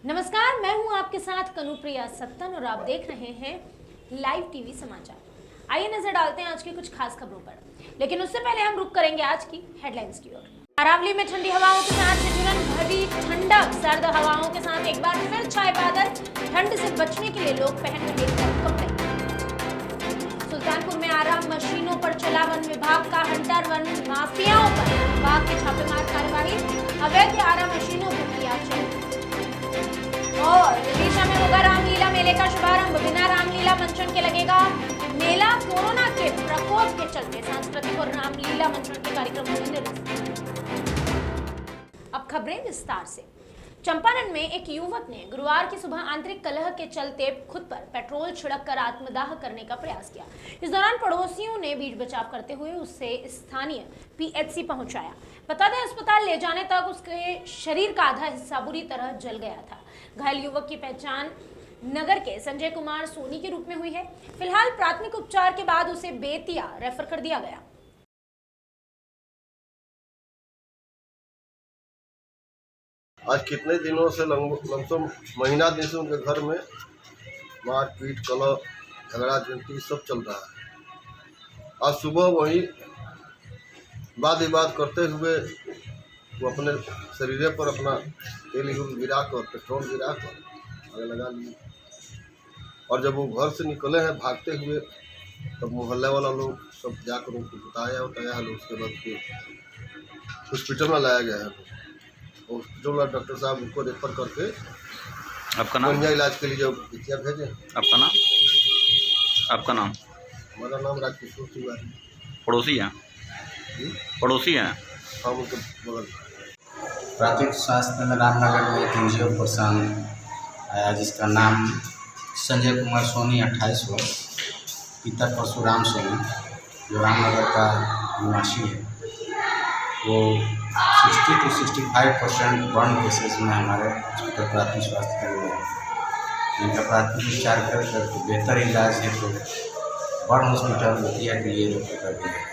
नमस्कार, मैं हूं आपके साथ कनुप्रिया सत्तन और आप देख रहे हैं लाइव टीवी समाचार। आइए नजर डालते हैं आज की कुछ खास खबरों पर, लेकिन उससे पहले हम रुक करेंगे आज की हेडलाइंस की ओर। अरावली में ठंडी हवाओं के साथ ठिठुरन भरी ठंडक, सर्द हवाओं के साथ एक बार फिर छाए बादल। ठंड से बचने के लिए लोग पहन रहे गर्म कपड़े। सुल्तानपुर में आराम मशीनों पर चला वन विभाग का हंटर, वन माफियाओं पर विभाग की छापेमार कार्यवाही, अवैध आराम मशीनों को किया चेक। और विदिशा में होगा रामलीला मेले का शुभारंभ, बिना रामलीला मंचन के लगेगा मेला। कोरोना के प्रकोप के चलते सांस्कृतिक और रामलीला मंचन के कार्यक्रम होंगे निरस्त। अब खबरें विस्तार से। चंपारण में एक युवक ने गुरुवार की सुबह आंतरिक कलह के चलते खुद पर पेट्रोल छिड़ककर आत्मदाह करने का प्रयास किया। इस दौरान पड़ोसियों ने बीच बचाव करते हुए उसे स्थानीय पीएचसी पहुंचाया। बता दें, अस्पताल ले जाने तक उसके शरीर का आधा हिस्सा बुरी तरह जल गया था। घायल युवक की पहचान नगर के संजय कुमार सोनी के रूप में हुई है। फिलहाल प्राथमिक उपचार के बाद उसे बेतिया रेफर कर दिया गया। आज कितने दिनों से लमसम महीना देशों के घर में मारपीट, कलह, झगड़ा झंटी सब चल रहा है। आज सुबह वही वाद विवाद करते हुए वो अपने शरीर पर अपना तेल गिरा कर, पेट्रोल गिरा कर आग लगा लिए। और जब वो घर से निकले हैं भागते हुए, तब मोहल्ले वाला लोग सब जाकर उनको बताया है। उसके बाद हॉस्पिटल में लाया गया है। हॉस्पिटल वाला डॉक्टर साहब उनको रेफर करके आपका नाम बढ़िया इलाज के लिए जो विद्या भेजे। आपका नाम हमारा नाम राजकिशोर तिवारी। पड़ोसी हैं? पड़ोसी हैं? हाँ, उनके बगल। प्राथमिक स्वास्थ्य केंद्र रामनगर में एक एनजीओ पर्सन आया जिसका नाम संजय कुमार सोनी 28 वर्ष, पिता परशुराम सोनी जो रामनगर का निवासी है। वो 60 to 65% बर्न केसेस में हमारे हॉस्पिटल प्राथमिक स्वास्थ्य केंद्र में है। इनका प्राथमिक उपचार कर बेहतर इलाज है तो बर्न हॉस्पिटल बेतिया के लिए रेफर कर दिया गया।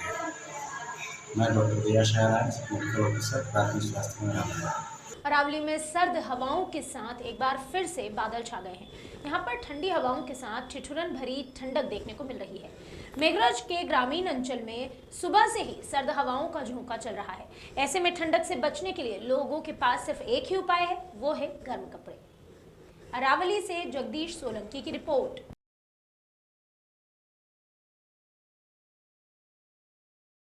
मैं डॉक्टर दिया शहराज, मेडिकल ऑफिसर, प्राथमिक स्वास्थ्य केंद्र रामनगर। अरावली में सर्द हवाओं के साथ एक बार फिर से बादल छा गए हैं। यहाँ पर ठंडी हवाओं के साथ ठिठुरन भरी ठंडक देखने को मिल रही है। मेघरज के ग्रामीण अंचल में सुबह से ही सर्द हवाओं का झोंका चल रहा है। ऐसे में ठंडक से बचने के लिए लोगों के पास सिर्फ एक ही उपाय है, वो है गर्म कपड़े। अरावली से जगदीश सोलंकी की रिपोर्ट।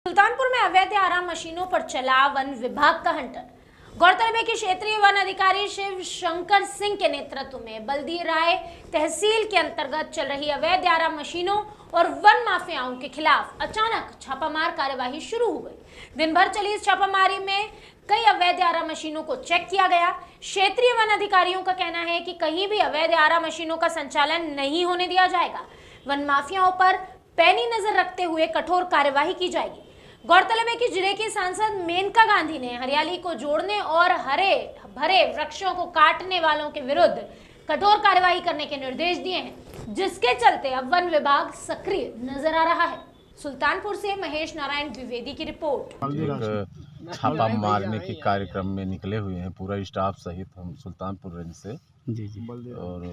सुल्तानपुर में अवैध आराम मशीनों पर चला वन विभाग का हंटर। गौरतलब है कि क्षेत्रीय वन अधिकारी शिव शंकर सिंह के नेतृत्व में बल्दी राय तहसील के अंतर्गत चल रही अवैध आराम मशीनों और वन माफियाओं के खिलाफ अचानक छापामार कार्यवाही शुरू हो गई। दिन भर चली इस छापामारी में कई अवैध आराम मशीनों को चेक किया गया। क्षेत्रीय वन अधिकारियों का कहना है कि कहीं भी अवैध आराम मशीनों का संचालन नहीं होने दिया जाएगा। वन माफियाओं पर पैनी नजर रखते हुए कठोर कार्यवाही की जाएगी। गौरतलब है कि जिले की सांसद मेनका गांधी ने हरियाली को जोड़ने और हरे भरे वृक्षों को काटने वालों के विरुद्ध कठोर कार्यवाही करने के निर्देश दिए हैं, जिसके चलते अब वन विभाग सक्रिय नजर आ रहा है। सुल्तानपुर से महेश नारायण द्विवेदी की रिपोर्ट। छापा मारने के कार्यक्रम में निकले हुए हैं पूरा स्टाफ सहित हम सुल्तानपुर रेंज से। जी। और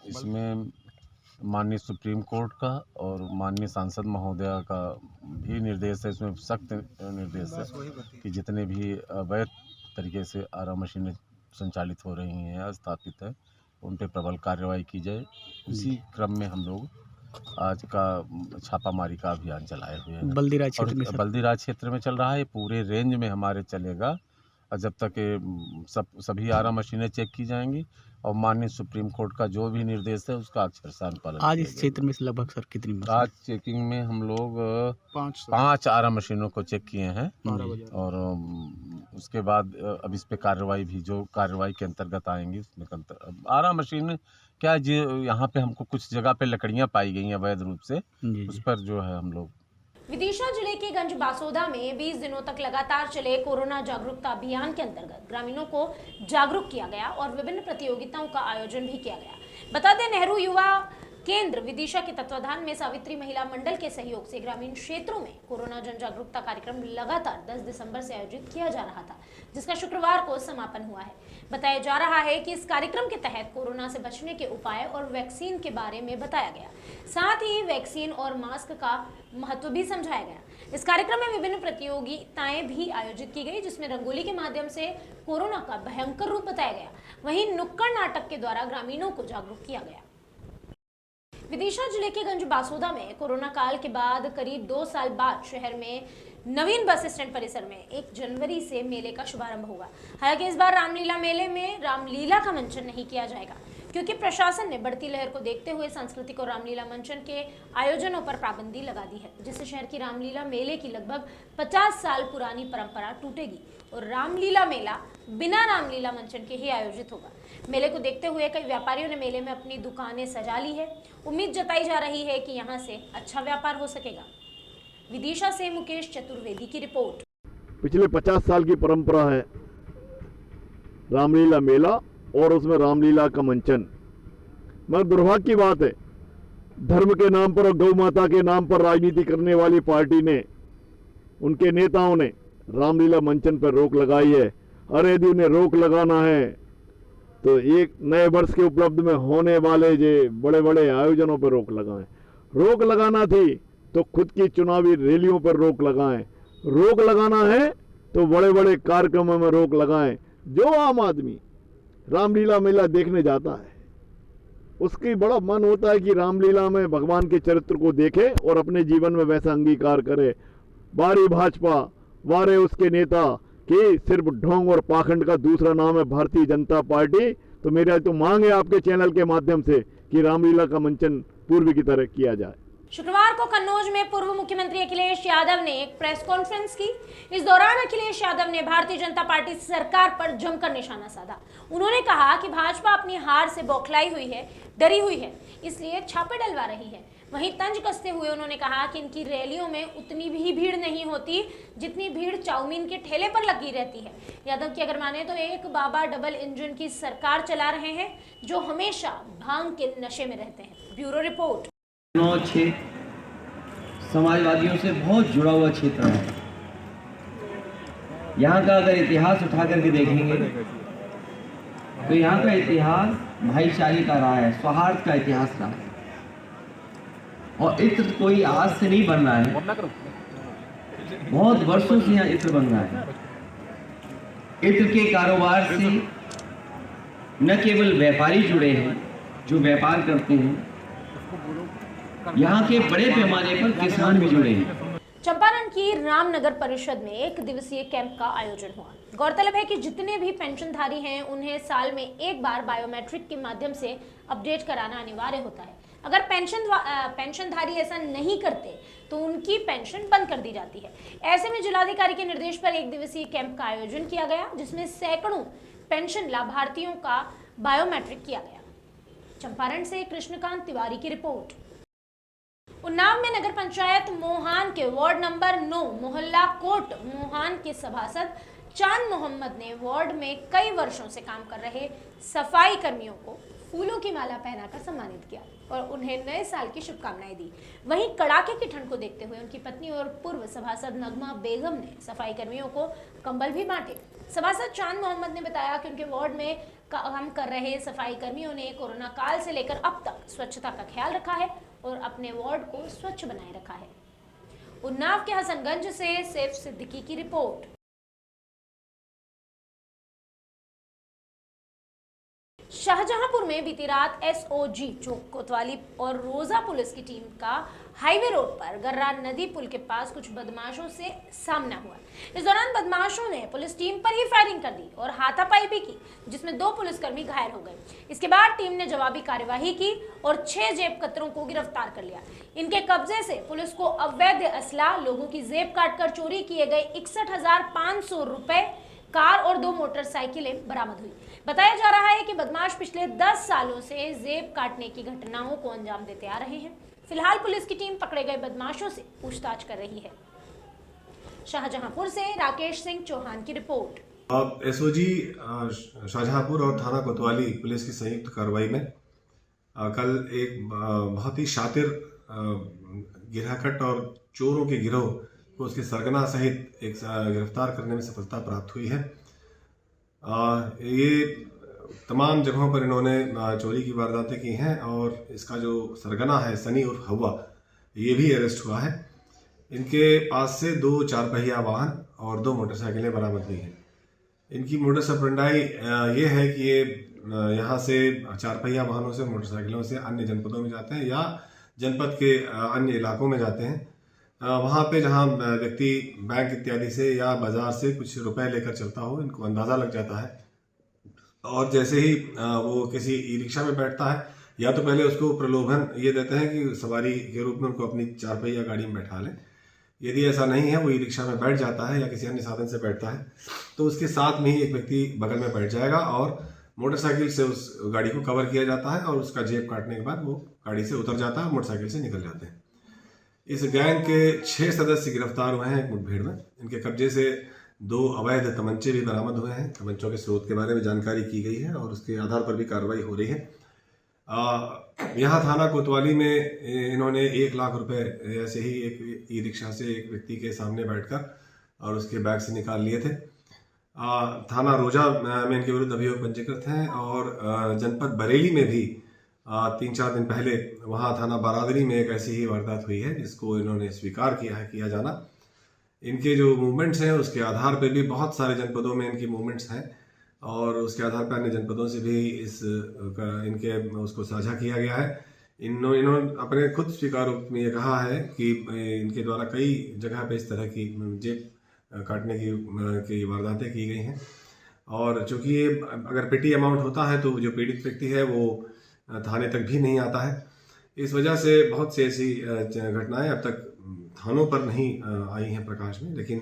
इसमें माननीय सुप्रीम कोर्ट का और माननीय सांसद महोदया का भी निर्देश है। इसमें सख्त निर्देश है कि जितने भी अवैध तरीके से आराम मशीनें संचालित हो रही हैं या स्थापित है उन पर प्रबल कार्रवाई की जाए। उसी क्रम में हम लोग आज का छापामारी का अभियान चलाए हुए हैं। बल्दीराज क्षेत्र में चल रहा है। पूरे रेंज में हमारे चलेगा और जब तक सभी आराम मशीनें चेक की जाएंगी और माननीय सुप्रीम कोर्ट का जो भी निर्देश है उसका अक्षरशः पालन। आज इस क्षेत्र में लगभग सर कितनी? आज चेकिंग में हम लोग 5 आराम मशीनों को चेक किए हैं और उसके बाद अब इस पे कार्रवाई भी जो कार्रवाई के अंतर्गत आएंगी उसमें आराम मशीन क्या यहाँ पे हमको कुछ जगह पे लकड़ियाँ पाई गई हैं अवैध रूप से, उस पर जो है हम लोग। विदिशा जिले के गंज बासोदा में 20 दिनों तक लगातार चले कोरोना जागरूकता अभियान के अंतर्गत ग्रामीणों को जागरूक किया गया और विभिन्न प्रतियोगिताओं का आयोजन भी किया गया। बता दें, नेहरू युवा केंद्र विदिशा के तत्वाधान में सावित्री महिला मंडल के सहयोग से ग्रामीण क्षेत्रों में कोरोना जन जागरूकता कार्यक्रम लगातार 10 दिसंबर से आयोजित किया जा रहा था, जिसका शुक्रवार को समापन हुआ है। बताया जा रहा है कि इस कार्यक्रम के तहत कोरोना से बचने के उपाय और वैक्सीन के बारे में बताया गया, साथ ही वैक्सीन और मास्क का महत्व भी समझाया गया। इस कार्यक्रम में विभिन्न प्रतियोगिताएं भी आयोजित की गई, जिसमें रंगोली के माध्यम से कोरोना का भयंकर रूप बताया गया। वहीं नुक्कड़ नाटक के द्वारा ग्रामीणों को जागरूक किया गया। विदिशा जिले के गंज बासोदा में कोरोना काल के बाद करीब 2 साल बाद शहर में नवीन बस स्टैंड परिसर में 1 जनवरी से मेले का शुभारंभ होगा। हालांकि इस बार रामलीला मेले में रामलीला का मंचन नहीं किया जाएगा, क्योंकि प्रशासन ने बढ़ती लहर को देखते हुए सांस्कृतिक और रामलीला मंचन के आयोजनों पर पाबंदी लगा दी है, जिससे शहर की रामलीला मेले की लगभग 50 साल पुरानी परंपरा टूटेगी और रामलीला मेला बिना रामलीला मंचन के ही आयोजित होगा। मेले को देखते हुए कई व्यापारियों ने मेले में अपनी दुकानें सजा ली है। उम्मीद जताई जा रही है कि यहां से अच्छा व्यापार हो सकेगा। विदिशा से मुकेश चतुर्वेदी की रिपोर्ट। पिछले 50 साल की परंपरा है रामलीला मेला और उसमें रामलीला का मंचन। मगर दुर्भाग्य की बात है, धर्म के नाम पर और गौ माता के नाम पर राजनीति करने वाली पार्टी ने, उनके नेताओं ने रामलीला मंचन पर रोक लगाई है। अरे यदि उन्हें रोक लगाना है तो एक नए वर्ष के उपलब्ध में होने वाले जो बड़े बड़े आयोजनों पर रोक लगाएं। रोक लगाना थी तो खुद की चुनावी रैलियों पर रोक लगाएं। रोक लगाना है तो बड़े बड़े कार्यक्रमों में रोक लगाएं। जो आम आदमी रामलीला मेला देखने जाता है, उसकी बड़ा मन होता है कि रामलीला में भगवान के चरित्र को देखे और अपने जीवन में वैसा अंगीकार करे। बारी भाजपा, वारे उसके नेता कि सिर्फ ढोंग और पाखंड का दूसरा नाम है भारतीय जनता पार्टी। तो मेरा तो मांग है आपके चैनल के माध्यम से कि रामलीला का मंचन पूर्व की तरह किया जाए। शुक्रवार को कन्नौज में पूर्व मुख्यमंत्री अखिलेश यादव ने एक प्रेस कॉन्फ्रेंस की। इस दौरान अखिलेश यादव ने भारतीय जनता पार्टी सरकार पर जमकर निशाना साधा। उन्होंने कहा कि भाजपा अपनी हार से बौखलाई हुई है, डरी हुई है, इसलिए छापे डलवा रही है। वहीं तंज कसते हुए उन्होंने कहा कि इनकी रैलियों में उतनी भी भीड़ नहीं होती जितनी भीड़ चाउमीन के ठेले पर लगी रहती है। यादव की अगर माने तो एक बाबा डबल इंजन की सरकार चला रहे हैं, जो हमेशा भांग के नशे में रहते हैं। Bureau report. समाजवादियों से बहुत जुड़ा हुआ क्षेत्र है। यहाँ का अगर इतिहास उठा करके देखेंगे तो यहाँ का इतिहास भाईचारे का रहा है, सौहार्द का इतिहास रहा है। और इत्र कोई आज से नहीं बन रहा है, बहुत वर्षों से यहाँ इत्र बन रहा है। इत्र के कारोबार से न केवल व्यापारी जुड़े हैं जो व्यापार करते हैं, यहाँ के बड़े पैमाने पर किसान भी जुड़े हैं। चंपारण की रामनगर परिषद में 1 दिवसीय कैंप का आयोजन हुआ। गौरतलब है कि जितने भी पेंशनधारी हैं उन्हें साल में एक बार बायोमेट्रिक के माध्यम से अपडेट कराना अनिवार्य होता है। अगर पेंशनधारी ऐसा नहीं करते तो उनकी पेंशन बंद कर दी जाती है। ऐसे में जिलाधिकारी के निर्देश पर 1 दिवसीय कैंप का आयोजन किया गया, जिसमें सैकड़ों पेंशन लाभार्थियों का बायोमेट्रिक किया गया। चंपारण से कृष्णकांत तिवारी की रिपोर्ट। उन्नाव में नगर पंचायत मोहान के वार्ड नंबर 9 मोहल्ला कोट मोहान के सभासद चांद मोहम्मद ने वार्ड में कई वर्षों से काम कर रहे सफाई कर्मियों को फूलों की माला पहनाकर सम्मानित किया और उन्हें नए साल की शुभकामनाएं दी। वहीं कड़ाके की ठंड को देखते हुए उनकी पत्नी और पूर्व सभासद नगमा बेगम ने सफाई कर्मियों को कंबल भी बांटे। सभासद चांद मोहम्मद ने बताया कि उनके वार्ड में काम कर रहे सफाई कर्मियों ने कोरोना काल से लेकर अब तक स्वच्छता का ख्याल रखा है और अपने वार्ड को स्वच्छ बनाए रखा है। उन्नाव के हसनगंज से सैफ सिद्दीकी की रिपोर्ट। शाहजहांपुर में बीती रात एसओजी चौक कोतवाली और रोजा पुलिस की टीम का हाईवे रोड पर गर्रा नदी पुल के पास कुछ बदमाशों से सामना हुआ। इस दौरान बदमाशों ने पुलिस टीम पर ही फायरिंग कर दी और हाथापाई भी की, जिसमें 2 पुलिसकर्मी घायल हो गए। इसके बाद टीम ने जवाबी कार्यवाही की और 6 जेब कतरों को गिरफ्तार कर लिया। इनके कब्जे से पुलिस को अवैध असला, लोगों की जेब काटकर चोरी किए गए 61,500 रुपए, कार और 2 मोटरसाइकिलें बरामद हुई। बताया जा रहा है कि बदमाश पिछले 10 सालों से जेब काटने की घटनाओं को अंजाम देते आ रहे हैं। फिलहाल पुलिस की टीम पकड़े गए बदमाशों से पूछताछ कर रही है। शाहजहांपुर से राकेश सिंह चौहान की रिपोर्ट। एसओजी शाहजहांपुर और थाना कोतवाली पुलिस की संयुक्त कार्रवाई में कल एक बहुत ही शातिर गिरहकट और चोरों के गिरोह को उसके सरगना सहित एक गिरफ्तार करने में सफलता प्राप्त हुई है। ये तमाम जगहों पर इन्होंने चोरी की वारदातें की हैं और इसका जो सरगना है सनी उर्फ हवा, ये भी अरेस्ट हुआ है। इनके पास से 2 4 पहिया वाहन और 2 मोटरसाइकिलें बरामद हुई हैं। इनकी मोडस ऑपरेंडाई ये है कि ये यहाँ से 4 पहिया वाहनों से, मोटरसाइकिलों से अन्य जनपदों में जाते हैं या जनपद के अन्य इलाकों में जाते हैं। वहाँ पे जहाँ व्यक्ति बैंक इत्यादि से या बाजार से कुछ रुपए लेकर चलता हो, इनको अंदाज़ा लग जाता है और जैसे ही वो किसी ई रिक्शा में बैठता है या तो पहले उसको प्रलोभन ये देते हैं कि सवारी के रूप में उनको अपनी 4 पहिया गाड़ी में बैठा लें। यदि ऐसा नहीं है, वो ई रिक्शा में बैठ जाता है या किसी अन्य साधन से बैठता है, तो उसके साथ में ही एक व्यक्ति बगल में बैठ जाएगा और मोटरसाइकिल से उस गाड़ी को कवर किया जाता है और उसका जेब काटने के बाद वो गाड़ी से उतर जाता है, मोटरसाइकिल से निकल जाते हैं। इस गैंग के 6 सदस्य गिरफ्तार हुए हैं एक मुठभेड़ में। इनके कब्जे से 2 अवैध तमंचे भी बरामद हुए हैं। तमंचों के स्रोत के बारे में जानकारी की गई है और उसके आधार पर भी कार्रवाई हो रही है। यहाँ थाना कोतवाली में इन्होंने 1 लाख रुपए ऐसे ही एक ई रिक्शा से एक व्यक्ति के सामने बैठकर और उसके बैग से निकाल लिए थे। थाना रोजा में इनके विरुद्ध अभियोग पंजीकृत हैं और जनपद बरेली में भी 3-4 दिन पहले वहाँ थाना बारादरी में एक ऐसी ही वारदात हुई है जिसको इन्होंने स्वीकार किया जाना। इनके जो मूवमेंट्स हैं उसके आधार पर भी बहुत सारे जनपदों में इनकी मूवमेंट्स हैं और उसके आधार पर अन्य जनपदों से भी इनके उसको साझा किया गया है। इन्होंने अपने खुद स्वीकारोक्त में ये कहा है कि इनके द्वारा कई जगह पे इस तरह की जेब काटने की वारदातें की गई हैं और चूंकि ये अगर पेटी अमाउंट होता है तो जो पीड़ित व्यक्ति है वो थाने तक भी नहीं आता है। इस वजह से बहुत सी ऐसी घटनाएं अब तक थानों पर नहीं आई हैं प्रकाश में, लेकिन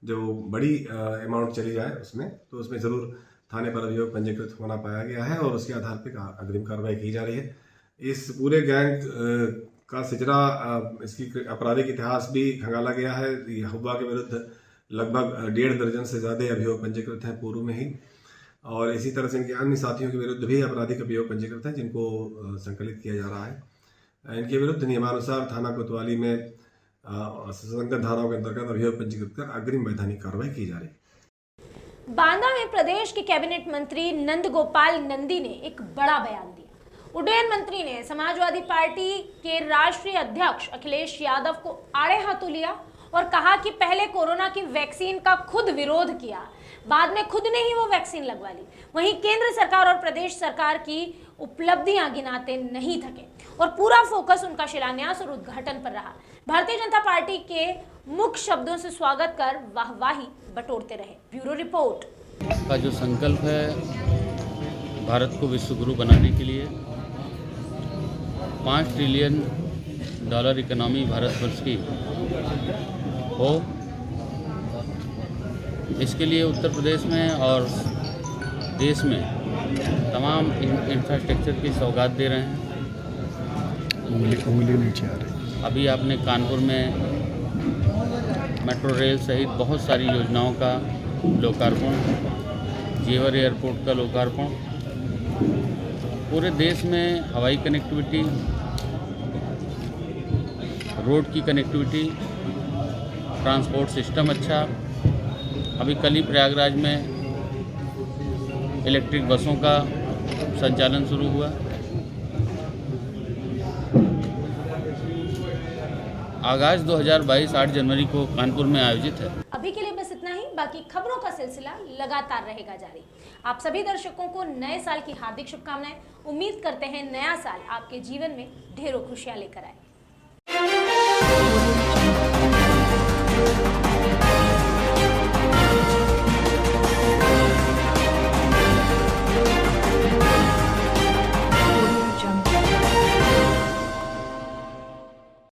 जो बड़ी अमाउंट चली जाए उसमें ज़रूर थाने पर अभियोग पंजीकृत होना पाया गया है और उसके आधार पर अग्रिम कार्रवाई की जा रही है। इस पूरे गैंग का सिजरा, इसकी आपराधिक इतिहास भी खंगाला गया है। हवा के विरुद्ध लगभग 1.5 दर्जन से ज़्यादा अभियोग पंजीकृत हैं पूर्व में ही और इसी तरह से इनके अन्य साथियों के विरुद्ध भी आपराधिक अभियोग पंजीकृत हैं जिनको संकलित किया जा रहा है। इनके विरुद्ध नियमानुसार थाना कोतवाली में संबंधित धाराओं के अंतर्गत अभियोग पंजीकृत कर अग्रिम वैधानिक कार्रवाई की जा रही है। बांदा में प्रदेश के कैबिनेट मंत्री नंद गोपाल नंदी ने एक बड़ा बयान दिया। उड्डयन मंत्री ने समाजवादी पार्टी के राष्ट्रीय अध्यक्ष अखिलेश यादव को आड़े हाथों लिया और कहा कि पहले कोरोना की वैक्सीन का खुद विरोध किया, बाद में खुद ने ही वो वैक्सीन लगवा ली। वहीं केंद्र सरकार और प्रदेश सरकार की उपलब्धियां गिनाते नहीं थके और पूरा फोकस उनका शिलान्यास और उद्घाटन पर रहा। भारतीय जनता पार्टी के मुख्य शब्दों से स्वागत कर वाहवाही बटोरते रहे। Bureau report. का जो संकल्प है भारत को विश्व गुरु बनाने के लिए, 5 ट्रिलियन डॉलर इकोनॉमी भारतवर्ष की हो, इसके लिए उत्तर प्रदेश में और देश में तमाम इंफ्रास्ट्रक्चर की सौगात दे रहे हैं। उंगली नीचे आ रही। अभी आपने कानपुर में मेट्रो रेल सहित बहुत सारी योजनाओं का लोकार्पण, जेवर एयरपोर्ट का लोकार्पण, पूरे देश में हवाई कनेक्टिविटी, रोड की कनेक्टिविटी, ट्रांसपोर्ट सिस्टम अच्छा। अभी कल ही प्रयागराज में इलेक्ट्रिक बसों का संचालन शुरू हुआ। आगाज 2022 8 जनवरी को कानपुर में आयोजित है। अभी के लिए बस इतना ही। बाकी खबरों का सिलसिला लगातार रहेगा जारी। आप सभी दर्शकों को नए साल की हार्दिक शुभकामनाएं। उम्मीद करते हैं नया साल आपके जीवन में ढेरों खुशियां लेकर आए।